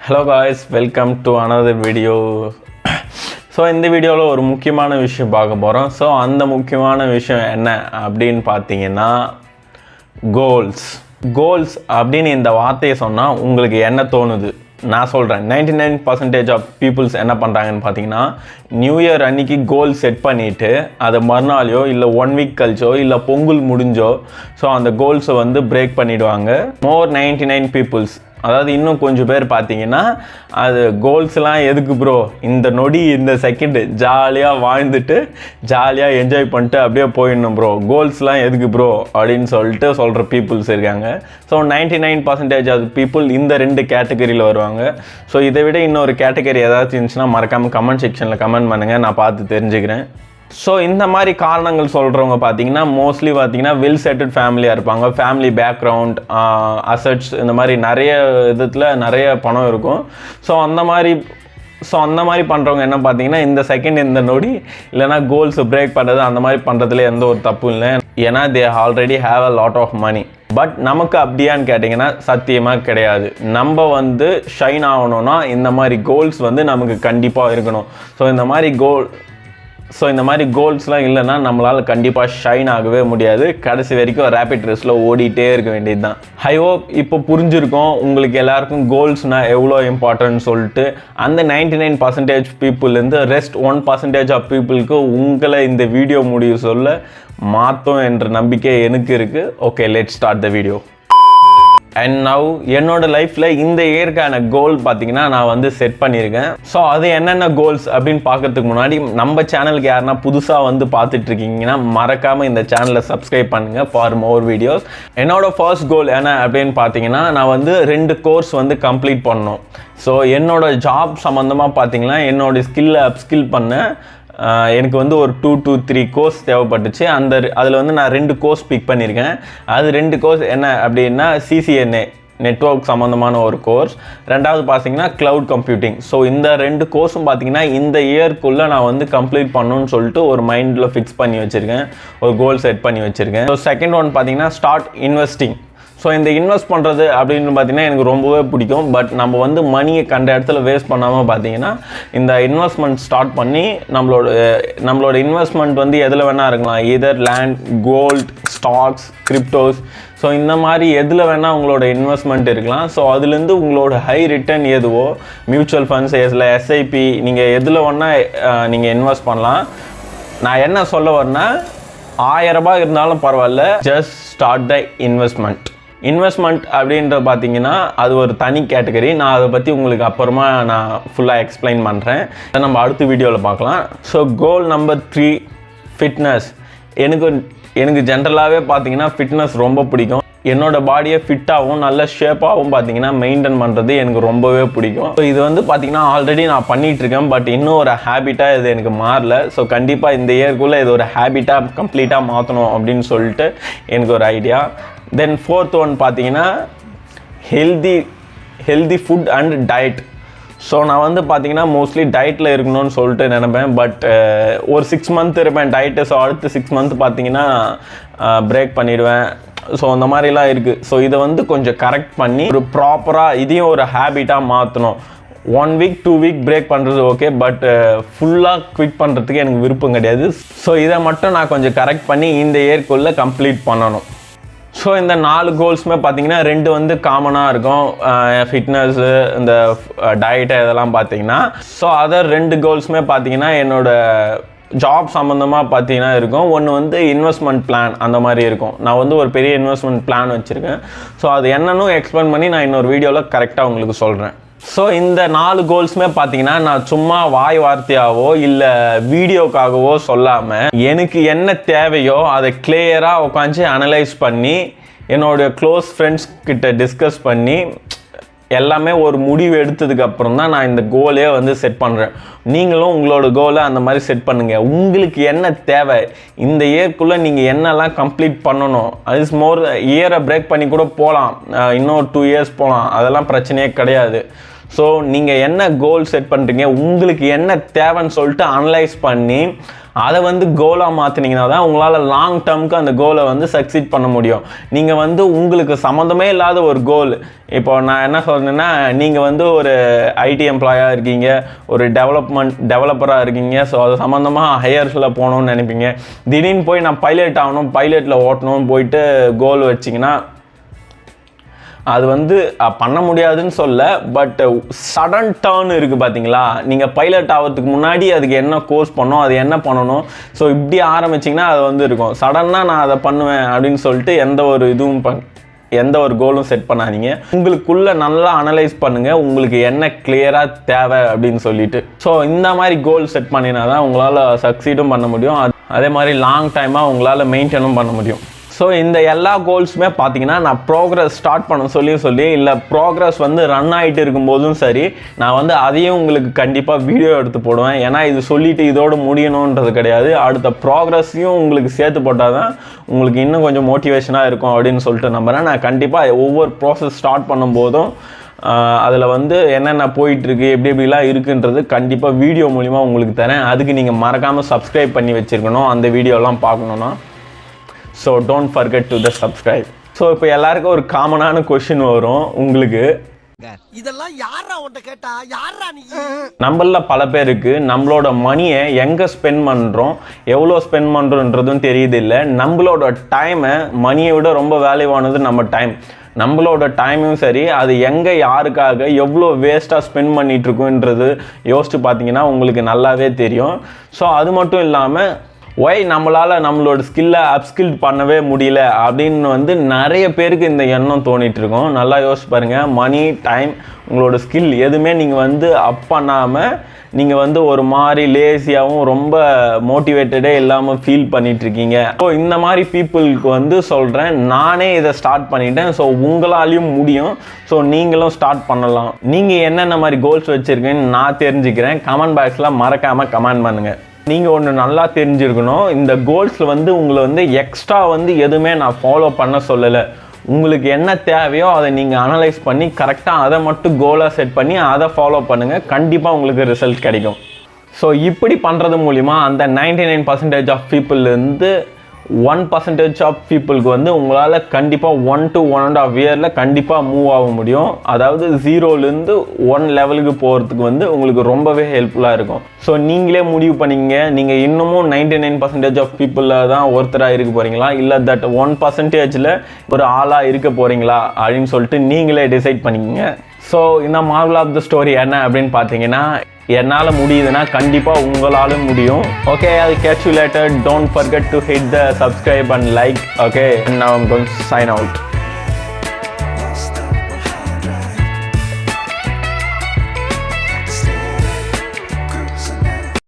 Hello guys, welcome to another video. So இந்த வீடியோவில் ஒரு முக்கியமான விஷயம் பார்க்க போகிறோம். ஸோ அந்த முக்கியமான விஷயம் என்ன அப்படின்னு பார்த்தீங்கன்னா கோல்ஸ் அப்படின்னு இந்த வார்த்தையை சொன்னால் உங்களுக்கு என்ன தோணுது? நான் சொல்கிறேன் 99% ஆஃப் பீப்புள்ஸ் என்ன பண்ணுறாங்கன்னு பார்த்தீங்கன்னா நியூ இயர் அன்றைக்கி கோல் செட் பண்ணிவிட்டு அதை மறுநாளையோ இல்லை 1 வீக் கழிச்சோ இல்லை பொங்கல் முடிஞ்சோ ஸோ அந்த கோல்ஸை வந்து பிரேக் பண்ணிவிடுவாங்க. மோர் 99 பீப்புள்ஸ், அதாவது இன்னும் கொஞ்சம் பேர் பார்த்தீங்கன்னா அது கோல்ஸ்லாம் எதுக்கு ப்ரோ, இந்த நொடி இந்த செகண்டு ஜாலியாக வாழ்ந்துட்டு ஜாலியாக என்ஜாய் பண்ணிட்டு அப்படியே போயிடணும் ப்ரோ, கோல்ஸ்லாம் எதுக்கு ப்ரோ அப்படின்னு சொல்லிட்டு சொல்கிற பீப்புள்ஸ் இருக்காங்க. ஸோ 99% ஆஃப் பீப்புள் இந்த 2 கேட்டகரியில் வருவாங்க. ஸோ இதை விட இன்னொரு கேட்டகரி ஏதாச்சும் இருந்துச்சுன்னா மறக்காமல் கமெண்ட் செக்ஷனில் கமெண்ட் பண்ணுங்கள், நான் பார்த்து தெரிஞ்சுக்கிறேன். ஸோ இந்த மாதிரி காரணங்கள் சொல்கிறவங்க பார்த்தீங்கன்னா மோஸ்ட்லி பார்த்தீங்கன்னா வெல் செட்டில்ட் ஃபேமிலியாக இருப்பாங்க. ஃபேமிலி பேக்ரவுண்ட், அசட்ஸ், இந்த மாதிரி நிறைய விதத்தில் நிறைய பணம் இருக்கும். ஸோ அந்த மாதிரி பண்ணுறவங்க என்ன பார்த்தீங்கன்னா இந்த செகண்ட் இந்த நொடி இல்லைனா கோல்ஸ் பிரேக் பண்ணுறது அந்த மாதிரி பண்ணுறதுல எந்த ஒரு தப்பும் இல்லை. ஏன்னா they already have a lot of money. But நமக்கு அப்படியான்னு கேட்டிங்கன்னா சத்தியமாக கிடையாது. நம்ம வந்து ஷைன் ஆகணும்னா இந்த மாதிரி கோல்ஸ் வந்து நமக்கு கண்டிப்பாக இருக்கணும். ஸோ இந்த மாதிரி கோல்ஸ்லாம் இல்லைன்னா நம்மளால் கண்டிப்பாக ஷைன் ஆகவே முடியாது. கடைசி வரைக்கும் ரேபிட் ரேஸில் ஓடிட்டே இருக்க வேண்டியது தான். ஐ ஹோப் இப்போ புரிஞ்சிருக்கோம் உங்களுக்கு எல்லாருக்கும் கோல்ஸ்னால் எவ்வளோ இம்பார்ட்டன்ட் சொல்லிட்டு. அந்த 99% பீப்புள்லேருந்து ரெஸ்ட் 1% ஆஃப் பீப்புளுக்கு உங்களை இந்த வீடியோ முடிவு சொல்ல மாற்றும் என்ற நம்பிக்கை எனக்கு இருக்குது. Okay, let's start the video. And now என்னோடய லைஃப்பில் இந்த இயர்க்கான கோல் பார்த்தீங்கன்னா நான் வந்து செட் பண்ணியிருக்கேன். ஸோ அது என்னென்ன கோல்ஸ் அப்படின்னு பார்க்கறதுக்கு முன்னாடி நம்ம சேனலுக்கு யாருன்னா புதுசாக வந்து பார்த்துட்ருக்கீங்கன்னா மறக்காமல் இந்த சேனலை சப்ஸ்கிரைப் பண்ணுங்கள் ஃபார் மோர் வீடியோஸ். என்னோடய ஃபர்ஸ்ட் கோல் என்ன அப்படின்னு பார்த்தீங்கன்னா நான் வந்து 2 கோர்ஸ் வந்து கம்ப்ளீட் பண்ணணும். ஸோ என்னோடய ஜாப் சம்மந்தமாக பார்த்தீங்கன்னா என்னோடய ஸ்கில்லை அப்ஸ்கில் பண்ண எனக்கு வந்து ஒரு 2 to 3 கோர்ஸ் தேவைப்பட்டுச்சு. அதில் வந்து நான் 2 கோர்ஸ் பிக் பண்ணியிருக்கேன். அது 2 கோர்ஸ் என்ன அப்படின்னா CCNA நெட்வொர்க் சம்மந்தமான ஒரு கோர்ஸ், ரெண்டாவது பார்த்தீங்கன்னா க்ளவுட் கம்ப்யூட்டிங். ஸோ இந்த 2 கோர்ஸும் பார்த்தீங்கன்னா இந்த இயர்க்குள்ளே நான் வந்து கம்ப்ளீட் பண்ணணும்னு சொல்லிட்டு ஒரு மைண்டில் ஃபிக்ஸ் பண்ணி வச்சுருக்கேன், ஒரு கோல் செட் பண்ணி வச்சுருக்கேன். ஸோ செகண்ட் ஒன் பார்த்தீங்கன்னா ஸ்டார்ட் இன்வெஸ்டிங். ஸோ இந்த இன்வெஸ்ட் பண்ணுறது அப்படின்னு பார்த்தீங்கன்னா எனக்கு ரொம்பவே பிடிக்கும். பட் நம்ம வந்து மணியை கண்ட இடத்துல வேஸ்ட் பண்ணாமல் பார்த்தீங்கன்னா இந்த இன்வெஸ்ட்மெண்ட் ஸ்டார்ட் பண்ணி நம்மளோட இன்வெஸ்ட்மெண்ட் வந்து எதில் வேணால் இருக்கலாம். Either land, gold, stocks, cryptos. So இந்த மாதிரி எதில் வேணால் உங்களோட இன்வெஸ்ட்மெண்ட் இருக்கலாம். ஸோ அதுலேருந்து உங்களோட ஹை ரிட்டர்ன் எதுவோ மியூச்சுவல் ஃபண்ட்ஸ், SIP, நீங்கள் எதில் வேணால் நீங்கள் இன்வெஸ்ட் பண்ணலாம். நான் என்ன சொல்ல வரேன்னா 1000 ரூபாய் இருந்தாலும் பரவாயில்ல, ஜஸ்ட் ஸ்டார்ட் த இன்வெஸ்ட்மெண்ட் அப்படின்ற பார்த்தீங்கன்னா அது ஒரு தனி கேட்டகரி. நான் அதை பற்றி உங்களுக்கு அப்புறமா நான் ஃபுல்லாக எக்ஸ்பிளைன் பண்ணுறேன். அதை நம்ம அடுத்த வீடியோவில் பார்க்கலாம். So goal number 3 fitness. எனக்கு ஜென்ரலாகவே பார்த்தீங்கன்னா ஃபிட்னஸ் ரொம்ப பிடிக்கும். என்னோடய பாடியை ஃபிட்டாகவும் நல்ல ஷேப்பாகவும் பார்த்தீங்கன்னா மெயின்டைன் பண்ணுறது எனக்கு ரொம்பவே பிடிக்கும். ஸோ இது வந்து பார்த்தீங்கன்னா ஆல்ரெடி நான் பண்ணிகிட்ருக்கேன். பட் இன்னும் ஒரு ஹேபிட்டாக இது எனக்கு மாறல. ஸோ கண்டிப்பாக இந்த இயர்க்குள்ளே இது ஒரு ஹேபிட்டாக கம்ப்ளீட்டாக மாற்றணும் அப்படின்னு சொல்லிட்டு எனக்கு ஒரு ஐடியா. தென் ஃபோர்த் ஒன் பார்த்தீங்கன்னா healthy food and diet. So நான் வந்து பார்த்தீங்கன்னா மோஸ்ட்லி டயட்டில் இருக்கணும்னு சொல்லிட்டு நினைப்பேன். பட் ஒரு 6 மந்த் இருப்பேன் டயட்டு. ஸோ அடுத்து 6 மந்த் பார்த்தீங்கன்னா பிரேக் பண்ணிவிடுவேன். ஸோ அந்த மாதிரிலாம் இருக்குது. ஸோ இதை வந்து கொஞ்சம் கரெக்ட் பண்ணி ஒரு ப்ராப்பராக இதையும் ஒரு ஹேபிட்டாக மாற்றணும். 1 வீக் 2 வீக் பிரேக் பண்ணுறது ஓகே, பட் ஃபுல்லாக குவிட் பண்ணுறதுக்கு எனக்கு விருப்பம் கிடையாது. ஸோ இதை மட்டும் நான் கொஞ்சம் கரெக்ட் பண்ணி இந்த இயர்க்குள்ளே கம்ப்ளீட் பண்ணணும். ஸோ இந்த 4 கோல்ஸுமே பார்த்தீங்கன்னா 2 வந்து காமனாக இருக்கும், ஃபிட்னஸ்ஸு, இந்த டயட்டு இதெல்லாம் பார்த்தீங்கன்னா. ஸோ அதர் 2 கோல்ஸுமே பார்த்தீங்கன்னா என்னோடய ஜாப் சம்மந்தமாக பார்த்தீங்கன்னா இருக்கும். ஒன்று வந்து இன்வெஸ்ட்மெண்ட் பிளான் அந்த மாதிரி இருக்கும். நான் வந்து ஒரு பெரிய இன்வெஸ்ட்மெண்ட் பிளான் வச்சுருக்கேன். ஸோ அது என்னன்னு எக்ஸ்பிளைன் பண்ணி நான் இன்னொரு வீடியோவில் கரெக்டாக உங்களுக்கு சொல்கிறேன். ஸோ இந்த 4 கோல்ஸுமே பார்த்தீங்கன்னா நான் சும்மா வாய் வார்த்தையாவோ இல்லை வீடியோக்காகவோ சொல்லாமல் எனக்கு என்ன தேவையோ அதை கிளியராக உட்காந்து அனலைஸ் பண்ணி என்னோடய க்ளோஸ் ஃப்ரெண்ட்ஸ் கிட்ட டிஸ்கஸ் பண்ணி எல்லாமே ஒரு முடிவு எடுத்ததுக்கப்புறம் தான் நான் இந்த கோலே வந்து செட் பண்ணுறேன். நீங்களும் உங்களோட கோலை அந்த மாதிரி செட் பண்ணுங்கள். உங்களுக்கு என்ன தேவை, இந்த இயர்க்குள்ளே நீங்கள் என்னெல்லாம் கம்ப்ளீட் பண்ணணும். அது இஸ் மோர் இயரை பிரேக் பண்ணி கூட போகலாம், இன்னும் 2 இயர்ஸ் போகலாம், அதெல்லாம் பிரச்சனையே கிடையாது. ஸோ நீங்கள் என்ன கோல் செட் பண்ணுறீங்க, உங்களுக்கு என்ன தேவைன்னு சொல்லிட்டு அனலைஸ் பண்ணி அதை வந்து கோலாக மாற்றினீங்கன்னா தான் உங்களால் லாங் டேர்முக்கு அந்த கோலை வந்து சக்சீட் பண்ண முடியும். நீங்கள் வந்து உங்களுக்கு சம்மந்தமே இல்லாத ஒரு கோல், இப்போ நான் என்ன சொல்கிறேன்னா, நீங்கள் வந்து ஒரு ஐடி எம்ப்ளாயாக இருக்கீங்க, ஒரு டெவலப்பராக இருக்கீங்க. ஸோ அது சம்மந்தமாக ஹையர்ஸில் போகணுன்னு நினைப்பீங்க. திடீர்னு போய் நான் பைலட் ஆகணும், பைலட்டில் ஓட்டணும்னு போயிட்டு கோல் வச்சிங்கன்னா அது வந்து பண்ண முடியாதுன்னு சொல்ல. பட் சடன் டர்ன் இருக்குது பார்த்தீங்களா, நீங்கள் பைலட் ஆகிறதுக்கு முன்னாடி அதுக்கு என்ன கோர்ஸ் பண்ணணும், அது என்ன பண்ணணும், ஸோ இப்படி ஆரம்பிச்சிங்கன்னா அது வந்து இருக்கும். சடனாக நான் அதை பண்ணுவேன் அப்படின்னு சொல்லிட்டு எந்த ஒரு கோலும் செட் பண்ணாதீங்க. உங்களுக்குள்ளே நல்லா அனலைஸ் பண்ணுங்கள் உங்களுக்கு என்ன கிளியராக தேவை அப்படின்னு சொல்லிட்டு. ஸோ இந்த மாதிரி கோல் செட் பண்ணினா தான் உங்களால் சக்சீடும் பண்ண முடியும், அதே மாதிரி லாங் டைமாக உங்களால் மெயின்டைனும் பண்ண முடியும். ஸோ இந்த எல்லா கோல்ஸுமே பார்த்தீங்கன்னா நான் ப்ரோக்ரஸ் ஸ்டார்ட் பண்ண சொல்லி இல்லை ப்ரோக்ரஸ் வந்து ரன் ஆகிட்டு இருக்கும்போதும் சரி, நான் வந்து அதையும் உங்களுக்கு கண்டிப்பாக வீடியோ எடுத்து போடுவேன். ஏன்னா இது சொல்லிவிட்டு இதோடு முடியணுன்றது கிடையாது, அடுத்த ப்ரோக்ரஸையும் உங்களுக்கு சேர்த்து போட்டால் தான் உங்களுக்கு இன்னும் கொஞ்சம் மோட்டிவேஷனாக இருக்கும் அப்படின்னு சொல்லிட்டு நம்புகிறேன். நான் கண்டிப்பாக ஒவ்வொரு ப்ராசஸ் ஸ்டார்ட் பண்ணும்போதும் அதில் வந்து என்னென்ன போயிட்டுருக்கு, எப்படிலாம் இருக்குன்றது கண்டிப்பாக வீடியோ மூலிமா உங்களுக்கு தரேன். அதுக்கு நீங்கள் மறக்காமல் சப்ஸ்கிரைப் பண்ணி வச்சுருக்கணும் அந்த வீடியோலாம் பார்க்கணுன்னா. So don't forget to the subscribe. So இப்போ எல்லாருக்கும் ஒரு காமனான கொஷின் வரும் உங்களுக்கு, இதெல்லாம் யாரா உன்கிட்ட கேட்டா, யாரா நீ? நம்மள பல பேருக்கு நம்மளோட மணியை எங்கே ஸ்பெண்ட் பண்ணுறோம், எவ்வளோ ஸ்பெண்ட் பண்ணுறோன்றதும் தெரியுது இல்லை. நம்மளோட டைமை மணியை விட ரொம்ப வேல்யூவானது நம்ம டைம். நம்மளோட டைமும் சரி, அது எங்கே யாருக்காக எவ்வளோ வேஸ்ட்டாக ஸ்பெண்ட் பண்ணிகிட்ருக்குன்றது யோசிச்சு பார்த்தீங்கன்னா உங்களுக்கு நல்லாவே தெரியும். ஸோ அது மட்டும் இல்லாமல் ஒய் நம்மளால் நம்மளோட ஸ்கில்லை அப்ஸ்கில் பண்ணவே முடியல அப்படின்னு வந்து நிறைய பேருக்கு இந்த எண்ணம் தோணிகிட்டு இருக்கோம். நல்லா யோசிச்சு பாருங்கள், மணி, டைம், உங்களோட ஸ்கில் எதுவுமே நீங்கள் வந்து அப் பண்ணாமல் நீங்கள் வந்து ஒரு மாதிரி லேசியாகவும் ரொம்ப மோட்டிவேட்டடே இல்லாமல் ஃபீல் பண்ணிகிட்ருக்கீங்க. ஸோ இந்த மாதிரி பீப்புளுக்கு வந்து சொல்கிறேன், நானே இதை ஸ்டார்ட் பண்ணிட்டேன். ஸோ உங்களாலையும் முடியும். ஸோ நீங்களும் ஸ்டார்ட் பண்ணலாம். நீங்கள் என்னென்ன மாதிரி கோல்ஸ் வச்சுருக்கீங்கன்னு நான் தெரிஞ்சுக்கிறேன். கமெண்ட் பாக்ஸில் மறக்காமல் கமெண்ட் பண்ணுங்கள். நீங்கள் ஒன்று நல்லா தெரிஞ்சிருக்கணும், இந்த கோல்ஸில் வந்து உங்களை வந்து எக்ஸ்ட்ரா வந்து எதுவுமே நான் ஃபாலோ பண்ண சொல்லலை. உங்களுக்கு என்ன தேவையோ அதை நீங்கள் அனலைஸ் பண்ணி கரெக்டாக அதை மட்டும் கோலாக செட் பண்ணி அதை ஃபாலோ பண்ணுங்கள். கண்டிப்பாக உங்களுக்கு ரிசல்ட் கிடைக்கும். ஸோ இப்படி பண்ணுறது மூலிமா அந்த 99% ஆஃப் பீப்புள்லேருந்து 1% ஆஃப் பீப்புளுக்கு வந்து உங்களால் கண்டிப்பாக 1 to 1.5 இயரில் கண்டிப்பாக மூவ் ஆக முடியும். அதாவது 0லேருந்து 1 லெவலுக்கு போகிறதுக்கு வந்து உங்களுக்கு ரொம்பவே ஹெல்ப்ஃபுல்லாக இருக்கும். ஸோ நீங்களே முடிவு பண்ணிங்க, நீங்கள் இன்னமும் 99% ஆஃப் பீப்புளில் தான் ஒருத்தராக இருக்க போகிறீங்களா, இல்லை தட் 1%ல் ஒரு ஆளாக இருக்க போகிறீங்களா அப்படின்னு சொல்லிட்டு நீங்களே டிசைட் பண்ணிக்கங்க. ஸோ இந்த மார்வல் ஆஃப் த ஸ்டோரி என்ன அப்படின்னு பார்த்தீங்கன்னா, என்னால் முடியுதுன்னா கண்டிப்பாக உங்களாலும் முடியும். Okay, I'll catch you later. Don't forget to hit the subscribe and like. Okay, and now I'm going to sign out.